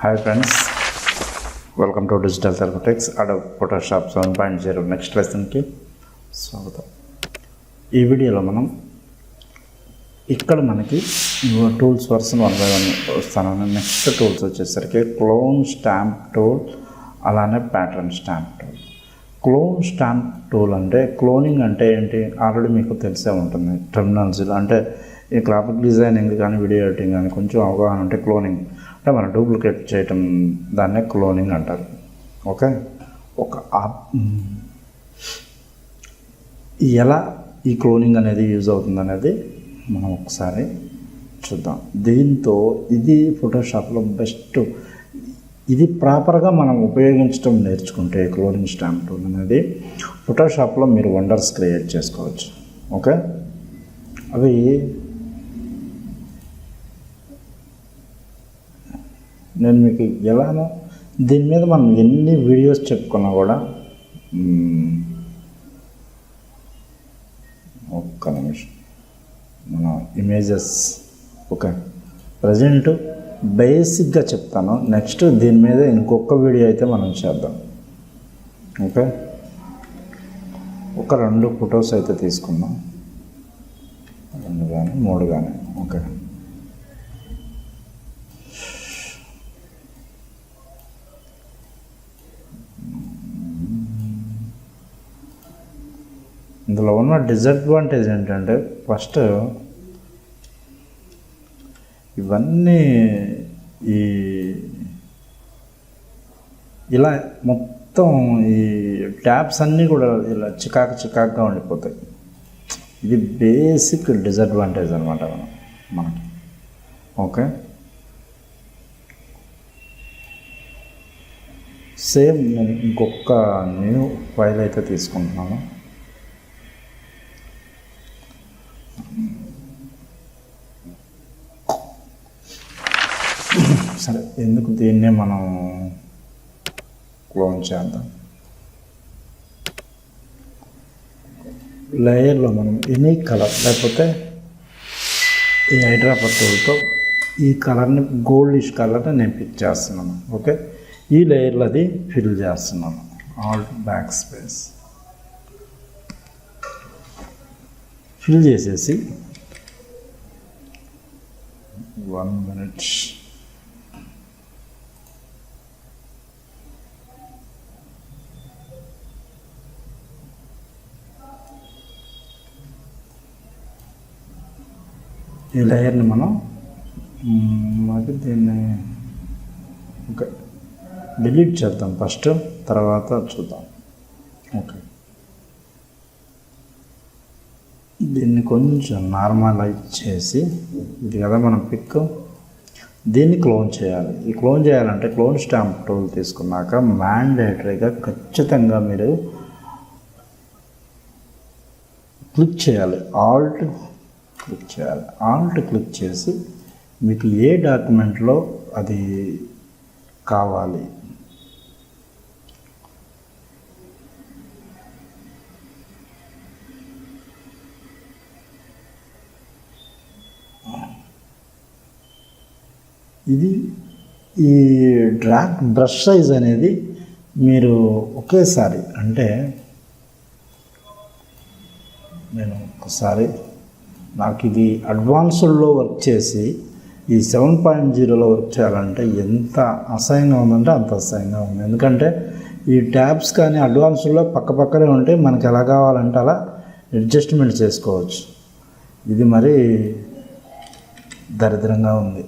Hi friends, welcome to Digital Telugu Adobe Photoshop 7.0 next లెసన్కి స్వాగతం. ఈ వీడియోలో మనం ఇక్కడ మనకి టూల్స్ వర్షన్ 1 by 1 వస్తాను. నెక్స్ట్ టూల్స్ వచ్చేసరికి క్లోన్ స్టాంప్ టూల్, అలానే pattern stamp tool. Clone stamp tool అంటే క్లోనింగ్ అంటే ఏంటి ఆల్రెడీ మీకు తెలిసే ఉంటుంది. టెర్మినాలజీలో అంటే ఈ గ్రాఫిక్ డిజైనింగ్ కానీ వీడియో ఎడిటింగ్ కానీ కొంచెం అవగాహన ఉంటే క్లోనింగ్ అంటే మనం డూప్లికేట్ చేయటం, దాన్నే క్లోనింగ్ అంటారు. ఓకే, ఎలా ఈ క్లోనింగ్ అనేది యూజ్ అవుతుంది అనేది మనం ఒకసారి చూద్దాం. దీంతో ఇది ఫోటోషాప్లో బెస్ట్. ఇది ప్రాపర్గా మనం ఉపయోగించడం నేర్చుకుంటే క్లోనింగ్ స్టాంప్ టూల్ అనేది ఫోటోషాప్లో మీరు వండర్స్ క్రియేట్ చేసుకోవచ్చు. ఓకే, అవి నేను మీకు ఎలానో దీని మీద మనం ఎన్ని వీడియోస్ చెప్పుకున్నా కూడా ఒక్క నిమిషం మన ఇమేజెస్ ఓకే ప్రజెంట్ బేసిక్గా చెప్తాను. నెక్స్ట్ దీని మీద ఇంకొక వీడియో అయితే మనం చేద్దాం. ఓకే, ఒక 2 ఫొటోస్ అయితే తీసుకుందాం, 2 కానీ 3 కానీ. ఓకే, ఇందులో ఉన్న డిసడ్వాంటేజ్ ఏంటంటే ఫస్ట్ ఇవన్నీ ఇలా మొత్తం ఈ ట్యాబ్స్ అన్నీ కూడా ఇలా చికాకుగా ఉండిపోతాయి. ఇది బేసిక్ డిసడ్వాంటేజ్ అనమాట మనకి. ఓకే, సేమ్ నేను ఇంకొక న్యూ ఫైల్ అయితే తీసుకుంటున్నాను. సరే, ఎందుకు దీన్నే మనం క్లోన్ చేద్దాం. లేయర్లో మనం ఎనీ కలర్ లేకపోతే ఈ హైడ్రాపర్ టూల్తో ఈ కలర్ని గోల్డిష్ కలర్ని నేను పిక్ చేస్తున్నాను. ఓకే, ఈ లేయర్లో అది ఫిల్ చేస్తున్నాను. ఆల్ట్ బ్యాక్ స్పేస్ ఫిల్ చేసేసి 1 minute ఈ లేయర్ని మనం దీన్ని ఓకే డిలీట్ చేద్దాం ఫస్ట్, తర్వాత చూద్దాం. ఓకే, దీన్ని కొంచెం నార్మలైజ్ చేసి, ఇది కదా మనం పిక్, దీన్ని క్లోన్ చేయాలి. ఈ క్లోన్ చేయాలంటే క్లోన్ స్టాంప్ టూల్ తీసుకున్నాక మ్యాండేటరీగా ఖచ్చితంగా మీరు క్లిక్ చేయాలి. ఆల్ట్ క్లిక్ చేసి మీకు ఏ డాక్యుమెంట్లో అది కావాలి ఇది ఈ డ్రాగ్ బ్రష్ సైజ్ అనేది మీరు ఒకేసారి అంటే నేను ఒకసారి నాకు ఇది అడ్వాన్స్డ్లో వర్క్ చేసి ఈ 7.0లో వర్క్ చేయాలంటే ఎంత అసహ్యంగా ఉందంటే అంత అసహ్యంగా ఉంది. ఎందుకంటే ఈ ట్యాబ్స్ కానీ అడ్వాన్స్డ్లో పక్కనే ఉంటే మనకి ఎలా కావాలంటే అలా అడ్జస్ట్మెంట్ చేసుకోవచ్చు. ఇది మరి దరిద్రంగా ఉంది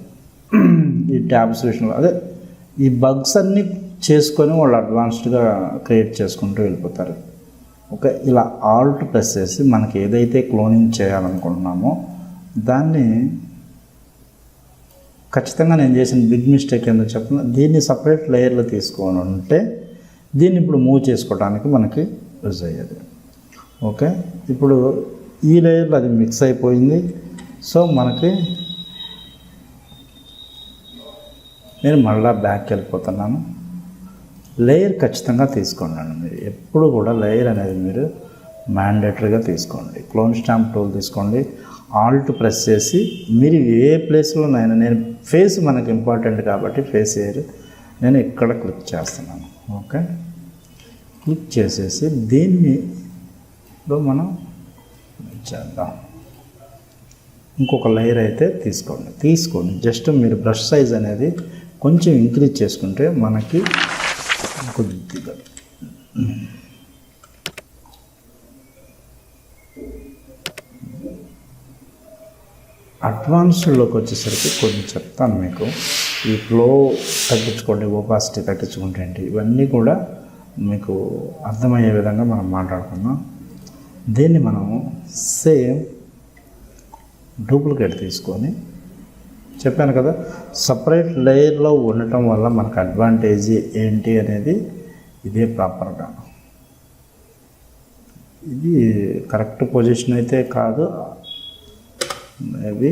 ఈ ట్యాబ్స్ విషయంలో. అదే ఈ బగ్స్ అన్నీ చేసుకొని వాళ్ళు అడ్వాన్స్డ్గా క్రియేట్ చేసుకుంటూ వెళ్ళిపోతారు. ఓకే, ఇలా ఆల్ట్ ప్రెస్ చేసి మనకి ఏదైతే క్లోనింగ్ చేయాలనుకుంటున్నామో దాన్ని ఖచ్చితంగా నేను చేసిన బిగ్ మిస్టేక్ ఎందుకు చెప్తున్నా, దీన్ని సపరేట్ లేయర్లో తీసుకొని ఉంటే దీన్ని ఇప్పుడు మూవ్ చేసుకోవడానికి మనకి యూజ్ అయ్యేది. ఓకే, ఇప్పుడు ఈ లేయర్లో అది మిక్స్ అయిపోయింది. సో మనకి నేను మళ్ళీ బ్యాక్ వెళ్ళిపోతున్నాను. లేయర్ ఖచ్చితంగా తీసుకోండి. మీరు ఎప్పుడు కూడా లేయర్ అనేది మీరు మ్యాండేటరీగా తీసుకోండి. క్లోన్ స్టాంప్ టూల్ తీసుకోండి, ఆల్ట్ ప్రెస్ చేసి మీరు ఏ ప్లేస్లోనైనా, నేను ఫేస్ మనకు ఇంపార్టెంట్ కాబట్టి ఫేస్ ఏర్ నేను ఇక్కడ క్లిక్ చేస్తున్నాను. ఓకే, క్లిక్ చేసేసి దీన్ని మనం చేద్దాం. ఇంకొక లేయర్ అయితే తీసుకోండి. జస్ట్ మీరు బ్రష్ సైజ్ అనేది కొంచెం ఇంక్రీజ్ చేసుకుంటే మనకి కొద్దిగా అడ్వాన్స్డ్లోకి వచ్చేసరికి కొంచెం చెప్తాను మీకు. ఈ ఫ్లో తగ్గించుకోండి, ఓపాసిటీ తగ్గించుకుంటే ఏంటి, ఇవన్నీ కూడా మీకు అర్థమయ్యే విధంగా మనం మాట్లాడుకుందాం. దీన్ని మనం సేమ్ డూప్లికేట్ తీసుకొని చెప్పాను కదా, సపరేట్ లేయర్లో ఉండటం వల్ల మనకు అడ్వాంటేజ్ ఏంటి అనేది ఇదే ప్రాపర్గా. ఇది కరెక్ట్ పొజిషన్ అయితే కాదు, మేబీ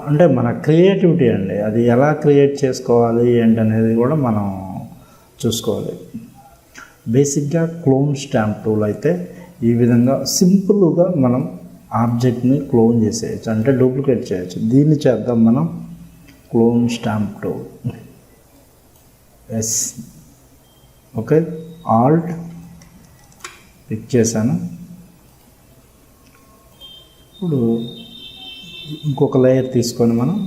అంటే మన క్రియేటివిటీ అండి, అది ఎలా క్రియేట్ చేసుకోవాలి ఏంటనేది కూడా మనం చూసుకోవాలి. బేసిక్గా క్లోన్ స్టాంప్ టూల్ అయితే ఈ విధంగా సింపుల్గా మనం ఆబ్జెక్ట్ని క్లోన్ చేసేయచ్చు, అంటే డూప్లికేట్ చేయొచ్చు. దీన్ని చేద్దాం మనం. Clone stamp tool, S, okay, alt pick చేశాను. ఇప్పుడు ఇంకొక లేయర్ తీసుకొని మనం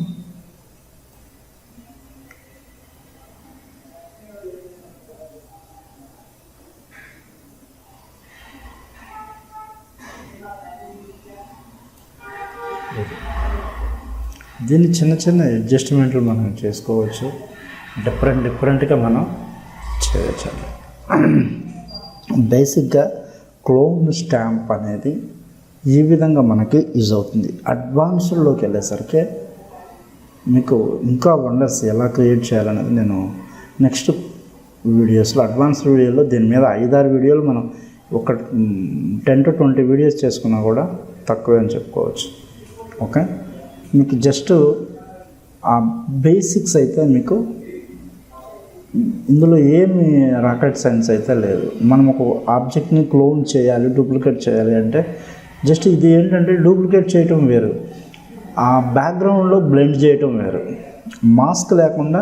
దీన్ని చిన్న చిన్న అడ్జస్ట్మెంట్లు మనం చేసుకోవచ్చు, డిఫరెంట్గా మనం చేయవచ్చు. బేసిక్గా క్లోన్ స్టాంప్ అనేది ఈ విధంగా మనకి యూజ్ అవుతుంది. అడ్వాన్స్డ్లోకి వెళ్ళేసరికి మీకు ఇంకా వండర్స్ ఎలా క్రియేట్ చేయాలనేది నేను నెక్స్ట్ వీడియోస్లో, అడ్వాన్స్డ్ వీడియోలో దీని మీద 5-6 వీడియోలు మనం ఒక 10 to 20 వీడియోస్ చేసుకున్నా కూడా తక్కువే అని చెప్పుకోవచ్చు. ఓకే, మీకు జస్ట్ ఆ బేసిక్స్ అయితే మీకు ఇందులో ఏమి రాకెట్ సైన్స్ అయితే లేదు. మనం ఒక ఆబ్జెక్ట్ని క్లోన్ చేయాలి, డూప్లికేట్ చేయాలి అంటే జస్ట్ ఇది ఏంటంటే డూప్లికేట్ చేయటం వేరు, ఆ బ్యాక్గ్రౌండ్లో బ్లెండ్ చేయటం వేరు. మాస్క్ లేకుండా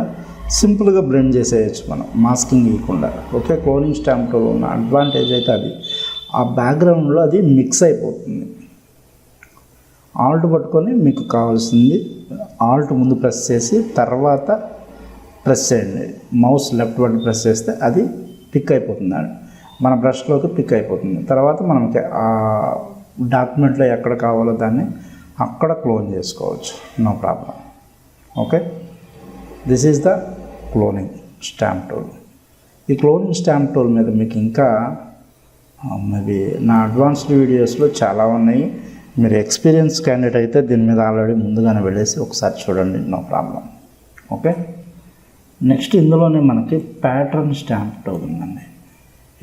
సింపుల్గా బ్లెండ్ చేసేయచ్చు మనం, మాస్కింగ్ ఇవ్వకుండా. ఓకే, క్లోనింగ్ స్టాంప్లో ఉన్న అడ్వాంటేజ్ అయితే అది, ఆ బ్యాక్గ్రౌండ్లో అది మిక్స్ అయిపోతుంది. ఆల్ట్ పట్టుకొని మీకు కావాల్సింది ఆల్ట్ ముందు ప్రెస్ చేసి తర్వాత ప్రెస్ చేయండి, మౌస్ లెఫ్ట్ బటన్ ప్రెస్ చేస్తే అది పిక్ అయిపోతుంది, మన బ్రష్లోకి పిక్ అయిపోతుంది. తర్వాత మనం ఆ డాక్యుమెంట్లో ఎక్కడ కావాలో దాన్ని అక్కడ క్లోన్ చేసుకోవచ్చు, no problem. Okay, this is the cloning stamp tool. ఈ క్లోనింగ్ స్టాంప్ టూల్ మీద మీకు ఇంకా మేబీ నా అడ్వాన్స్డ్ వీడియోస్లో చాలా ఉన్నాయి. మీరు ఎక్స్పీరియన్స్ క్యాండిడేట్ అయితే దీని మీద ఆల్రెడీ ముందుగానే వెళ్ళేసి ఒకసారి చూడండి, నో ప్రాబ్లం. ఓకే, నెక్స్ట్ ఇందులోనే మనకి ప్యాటర్న్ స్టాంప్ టూల్ ఉందండి.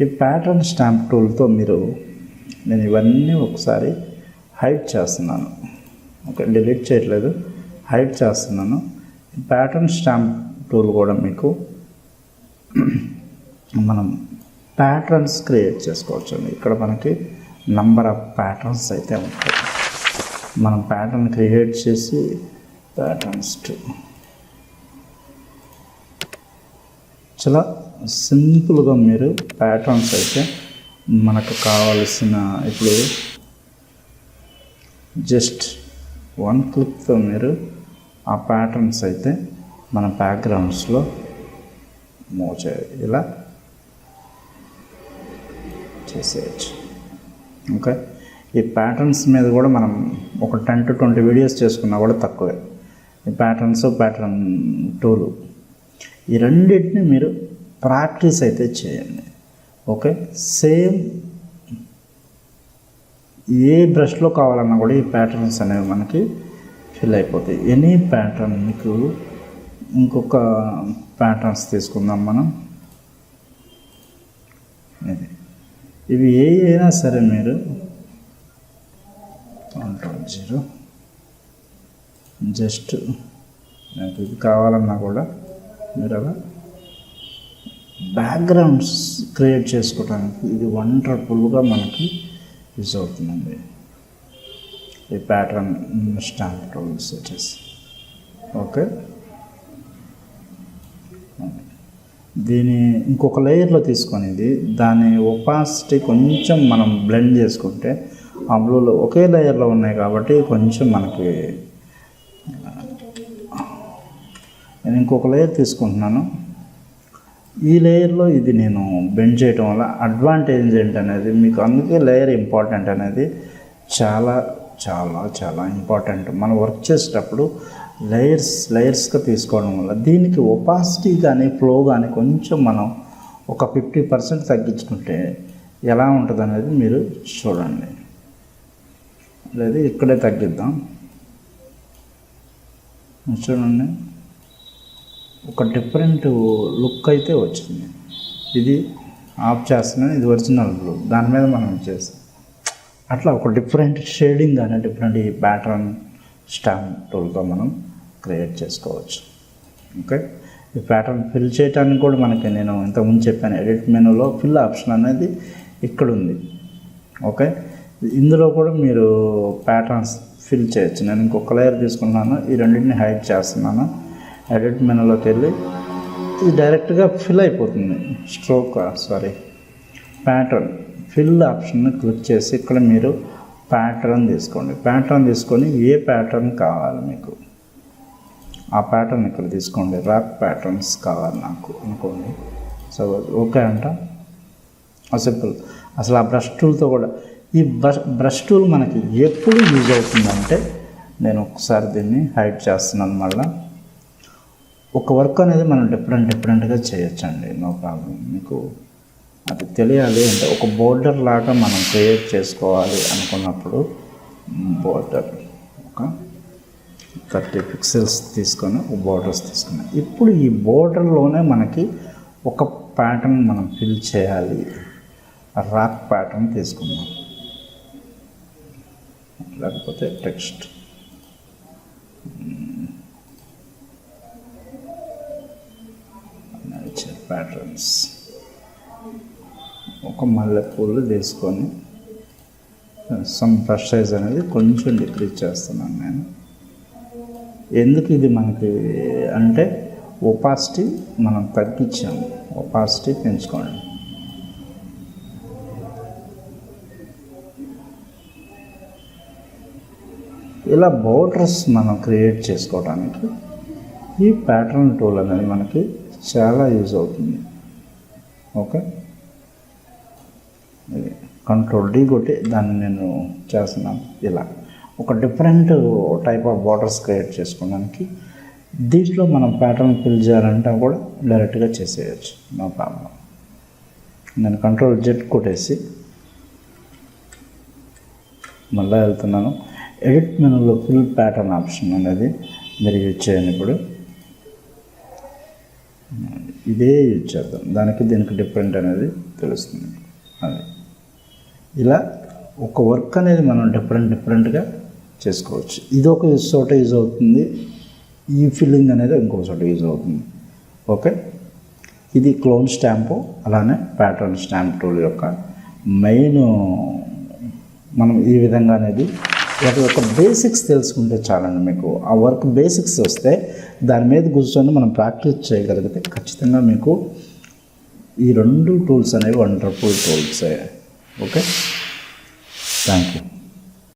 ఈ ప్యాటర్న్ స్టాంప్ టూల్తో నేను ఇవన్నీ ఒకసారి హైడ్ చేస్తున్నాను. ఓకే, డిలీట్ చేయట్లేదు, హైడ్ చేస్తున్నాను. ప్యాటర్న్ స్టాంప్ టూల్ కూడా మీకు మనం ప్యాటర్న్స్ క్రియేట్ చేసుకోవచ్చు అండి. ఇక్కడ మనకి నంబర్ ఆఫ్ ప్యాటర్న్స్ అయితే ఉంటాయి. మనం ప్యాటర్న్ క్రియేట్ చేసి ప్యాటర్న్స్ చాలా సింపుల్గా మీరు ప్యాటర్న్స్ అయితే మనకు కావాల్సిన, ఇప్పుడు జస్ట్ 1 క్లిక్తో మీరు ఆ ప్యాటర్న్స్ అయితే మన బ్యాక్గ్రౌండ్స్లో మూవ్ చేయాలి, ఇలా చేసేయచ్చు. ఓకే, ఈ ప్యాటర్న్స్ మీద కూడా మనం ఒక 10 to 20 వీడియోస్ చేసుకున్నా కూడా తక్కువే. ఈ ప్యాటర్న్ టూలు, ఈ రెండింటిని మీరు ప్రాక్టీస్ అయితే చేయండి. ఓకే, సేమ్ ఏ బ్రష్లో కావాలన్నా కూడా ఈ ప్యాటర్న్స్ అనేవి మనకి ఫిల్ అయిపోతాయి. ఎనీ ప్యాటర్న్, మీకు ఇంకొక ప్యాటర్న్స్ తీసుకుందాం మనం. ఇవి ఏ అయినా సరే మీరు 120 జస్ట్ నాకు ఇది కావాలన్నా కూడా మీరు అలా బ్యాక్గ్రౌండ్స్ క్రియేట్ చేసుకోవడానికి ఇది వండర్ఫుల్గా మనకి యూజ్ అవుతుందండి. ఈ ప్యాటర్న్ స్టాంప్ టూల్స్ వచ్చేసి ఓకే. దీని ఇంకొక లేయర్లో తీసుకొని దాని ఒపాసిటీ కొంచెం మనం బ్లెండ్ చేసుకుంటే ఆ బ్లూలో ఒకే లేయర్లో ఉన్నాయి కాబట్టి కొంచెం మనకి నేను ఇంకొక లేయర్ తీసుకుంటున్నాను. ఈ లేయర్లో ఇది నేను బెండ్ చేయటం వల్ల అడ్వాంటేజ్ ఏంటనేది మీకు, అందుకే లేయర్ ఇంపార్టెంట్ అనేది చాలా చాలా చాలా ఇంపార్టెంట్. మనం వర్క్ చేసేటప్పుడు లేయర్స్గా తీసుకోవడం వల్ల దీనికి ఒపాసిటీ కానీ ఫ్లో కానీ కొంచెం మనం ఒక 50% తగ్గించుకుంటే ఎలా ఉంటుంది అనేది మీరు చూడండి. లేదు ఇక్కడే తగ్గిద్దాం, చూడండి ఒక డిఫరెంట్ లుక్ అయితే వచ్చింది. ఇది ఆఫ్ చేస్తున్నాను, ఇది ఒరిజినల్ బ్లూ, దాని మీద మనం చేస్తాం అట్లా ఒక డిఫరెంట్ షేడింగ్ కానీ డిఫరెంట్ ఈ ప్యాటర్న్ స్టాంప్ టూల్తో మనం క్రియేట్ చేసుకోవచ్చు. ఓకే. ఈ ప్యాటర్న్ ఫిల్ చేయడానికి కూడా మనకి నేను ఇంతకుముందు చెప్పాను, ఎడిట్ మెనూలో ఫిల్ ఆప్షన్ అనేది ఇక్కడ ఉంది. ఓకే. ఇందులో కూడా మీరు ప్యాటర్న్స్ ఫిల్ చేయొచ్చు. నేను ఇంకొక లేయర్ తీసుకున్నాను, ఈ రెండింటిని హైడ్ చేస్తున్నాను. ఎడిట్ మెనూలోకి వెళ్ళి ఇది డైరెక్ట్గా ఫిల్ అయిపోతుంది. ప్యాటర్న్ ఫిల్ ఆప్షన్ని క్లిక్ చేసి ఇక్కడ మీరు ప్యాటర్న్ తీసుకోండి. ప్యాటర్న్ తీసుకొని ఏ ప్యాటర్న్ కావాలి మీకు ఆ ప్యాటర్న్ ఇక్కడ తీసుకోండి. రాక్ ప్యాటర్న్స్ కావాలి నాకు అనుకోండి. సో ఓకే అంట. సింపుల్. అసలు ఆ బ్రష్ టూల్తో కూడా ఈ బ్రష్ టూల్ మనకి ఎప్పుడు యూజ్ అవుతుందంటే, నేను ఒకసారి దీన్ని హైడ్ చేస్తున్నాను. మళ్ళీ ఒక వర్క్ అనేది మనం డిఫరెంట్గా చేయొచ్చండి, నో ప్రాబ్లం. మీకు అది తెలియాలి అంటే ఒక బోర్డర్ లాగా మనం క్రియేట్ చేసుకోవాలి అనుకున్నప్పుడు బోర్డర్ ఒక 30 పిక్సెల్స్ తీసుకొని బోర్డర్స్ తీసుకుని ఇప్పుడు ఈ బోర్డర్లోనే మనకి ఒక ప్యాటర్న్ మనం ఫిల్ చేయాలి. రాక్ ప్యాటర్న్ తీసుకుందాం, లేకపోతే టెక్స్ట్. ప్యాటర్న్స్ ఒక మల్లెపూలు తీసుకొని సమ్ బ్రష్ సైజ్ అనేది కొంచెం డిక్రీజ్ చేస్తున్నాను నేను. ఎందుకు ఇది మనకి అంటే ఒపాసిటీ మనం తగ్గించాము, ఒపాసిటీ పెంచుకోండి. ఇలా బోర్డర్స్ మనం క్రియేట్ చేసుకోవడానికి ఈ ప్యాటర్న్ టూల్ అనేది మనకి చాలా యూజ్ అవుతుంది. ఓకే. కంట్రోల్ డి కొట్టి దాన్ని నేను చేస్తున్నాను. ఇలా ఒక different type of borders create చేసుకోవడానికి దీంట్లో మనం ప్యాటర్న్ ఫిల్ చేయాలంటే కూడా డైరెక్ట్గా చేసేయచ్చు, నో ప్రాబ్లం. నేను కంట్రోల్ జెడ్ కొట్టేసి మళ్ళీ వెళ్తున్నాను. ఎడిట్ మెనూలో ఫిల్ ప్యాటర్న్ ఆప్షన్ అనేది మీరు యూజ్ చేయండి. ఇప్పుడు ఇదే యూజ్ చేద్దాం, దానికి దీనికి డిఫరెంట్ అనేది తెలుస్తుంది. అది ఇలా ఒక వర్క్ అనేది మనం డిఫరెంట్గా చేసుకోవచ్చు. ఇది ఒక చోట యూజ్ అవుతుంది, ఈ ఫిల్లింగ్ అనేది ఇంకో చోట యూజ్ అవుతుంది. ఓకే. ఇది క్లోన్ స్టాంపు, అలానే ప్యాటర్న్ స్టాంప్ టూల్ యొక్క మెయిన్. మనం ఈ విధంగా అనేది వాటి యొక్క బేసిక్స్ తెలుసుకుంటే చాలండి. మీకు ఆ వర్క్ బేసిక్స్ వస్తే దాని మీద కూర్చొని మనం ప్రాక్టీస్ చేయగలిగితే ఖచ్చితంగా మీకు ఈ రెండు టూల్స్ అనేవి వండర్ఫుల్ టూల్సే. ఓకే. Thank you.